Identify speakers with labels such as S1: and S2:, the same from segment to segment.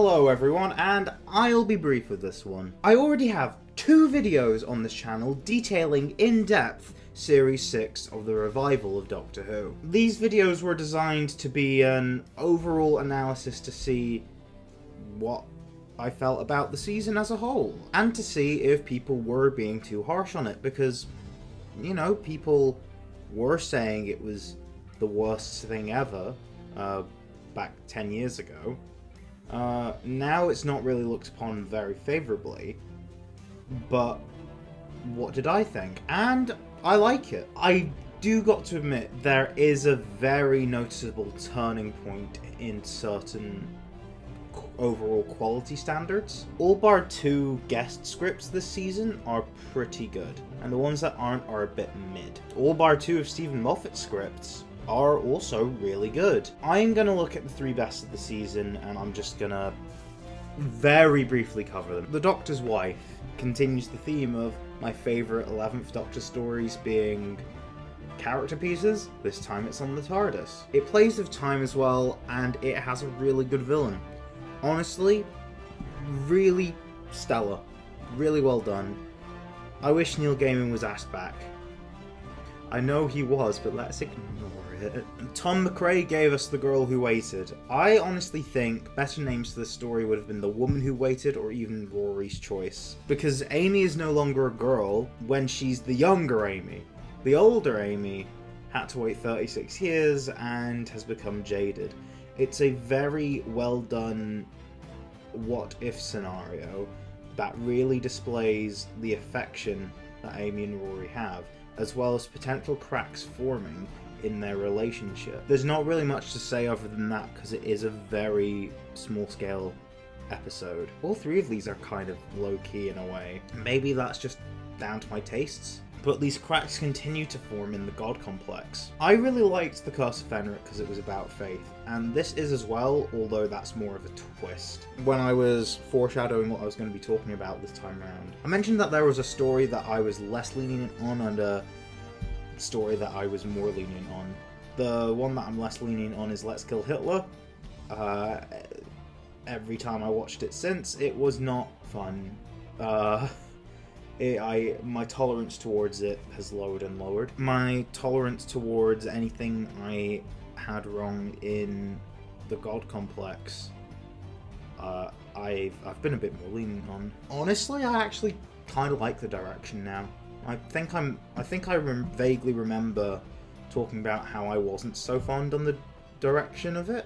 S1: Hello everyone, and I'll be brief with this one. I already have 2 videos on this channel detailing in depth Series 6 of the revival of Doctor Who. These videos were designed to be an overall analysis to see what I felt about the season as a whole, and to see if people were being too harsh on it, because, you know, people were saying it was the worst thing ever back 10 years ago. Now it's not really looked upon very favourably, but what did I think? And I like it. I do got to admit, there is a very noticeable turning point in certain overall quality standards. All bar 2 guest scripts this season are pretty good, and the ones that aren't are a bit mid. All bar 2 of Stephen Moffat's scripts are also really good. I'm gonna look at the 3 best of the season, and I'm just gonna very briefly cover them. The Doctor's Wife continues the theme of my favourite 11th Doctor stories being character pieces. This time it's on the TARDIS. It plays with time as well, and it has a really good villain. Honestly, really stellar. Really well done. I wish Neil Gaiman was asked back. I know he was, but let's ignore it. Tom McRae gave us The Girl Who Waited. I honestly think better names for this story would have been The Woman Who Waited, or even Rory's Choice. Because Amy is no longer a girl when she's the younger Amy. The older Amy had to wait 36 years and has become jaded. It's a very well done what-if scenario that really displays the affection that Amy and Rory have, as well as potential cracks forming in their relationship. There's not really much to say other than that, because it is a very small-scale episode. All 3 of these are kind of low-key in a way. Maybe that's just down to my tastes, but these cracks continue to form in the God Complex. I really liked The Curse of Fenric because it was about faith, and this is as well, although that's more of a twist. When I was foreshadowing what I was going to be talking about this time around, I mentioned that there was a story that I was less lenient on and a story that I was more lenient on. The one that I'm less lenient on is Let's Kill Hitler. Every time I watched it since, it was not fun. My tolerance towards it has lowered and lowered. My tolerance towards anything I had wrong in the God Complex, I've been a bit more lenient on. Honestly, I actually kind of like the direction now. I think I vaguely remember talking about how I wasn't so fond on the direction of it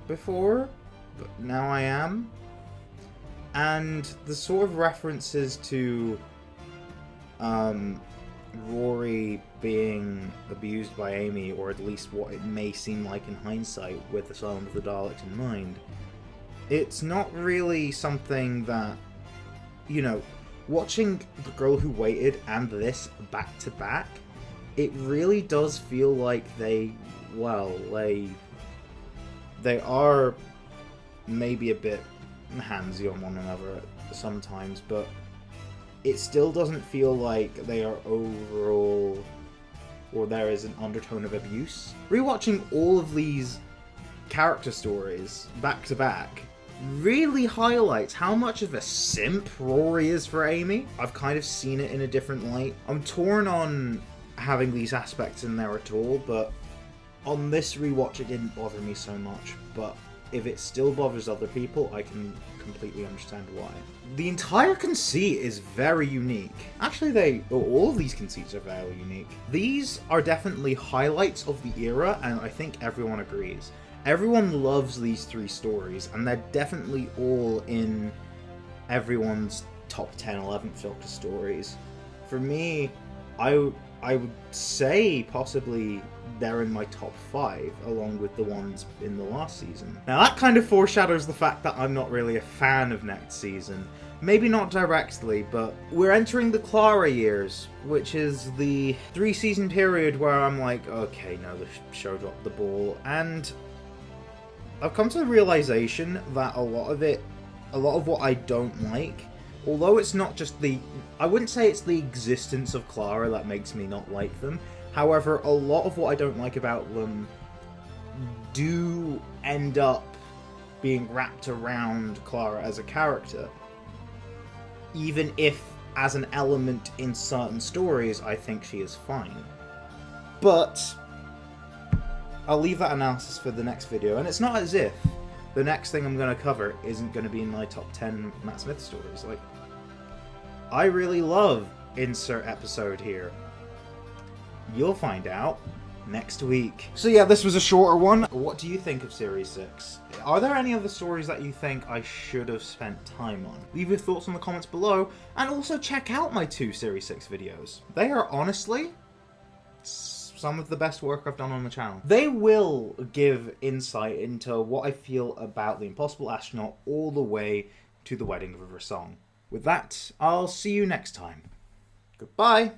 S1: before, but now I am. And the sort of references to Rory being abused by Amy, or at least what it may seem like in hindsight with the Silence of the Daleks in mind, it's not really something that, you know, watching The Girl Who Waited and this back to back, it really does feel like they are maybe a bit handsy on one another sometimes, but it still doesn't feel like they are overall, or there is an undertone of abuse. Rewatching all of these character stories back to back really highlights how much of a simp Rory is for Amy. I've kind of seen it in a different light. I'm torn on having these aspects in there at all, but on this rewatch it didn't bother me so much, but if it still bothers other people, I can completely understand why. The entire conceit is very unique. Actually, all of these conceits are very unique. These are definitely highlights of the era, and I think everyone agrees. Everyone loves these 3 stories, and they're definitely all in everyone's top 10, 11th Doctor stories. For me, I would say possibly they're in my top 5, along with the ones in the last season. Now that kind of foreshadows the fact that I'm not really a fan of next season. Maybe not directly, but we're entering the Clara years, which is the 3-season period where I'm like, okay, no, the show dropped the ball, and I've come to the realization that a lot of what I don't like, although it's not just I wouldn't say it's the existence of Clara that makes me not like them. However, a lot of what I don't like about them do end up being wrapped around Clara as a character. Even if, as an element in certain stories, I think she is fine. But I'll leave that analysis for the next video, and it's not as if the next thing I'm going to cover isn't going to be in my top 10 Matt Smith stories. Like, I really love insert episode here. You'll find out next week. So yeah, this was a shorter one. What do you think of Series 6? Are there any other stories that you think I should have spent time on? Leave your thoughts in the comments below, and also check out my 2 Series 6 videos. They are honestly some of the best work I've done on the channel. They will give insight into what I feel about The Impossible Astronaut all the way to The Wedding of a Song. With that, I'll see you next time. Goodbye!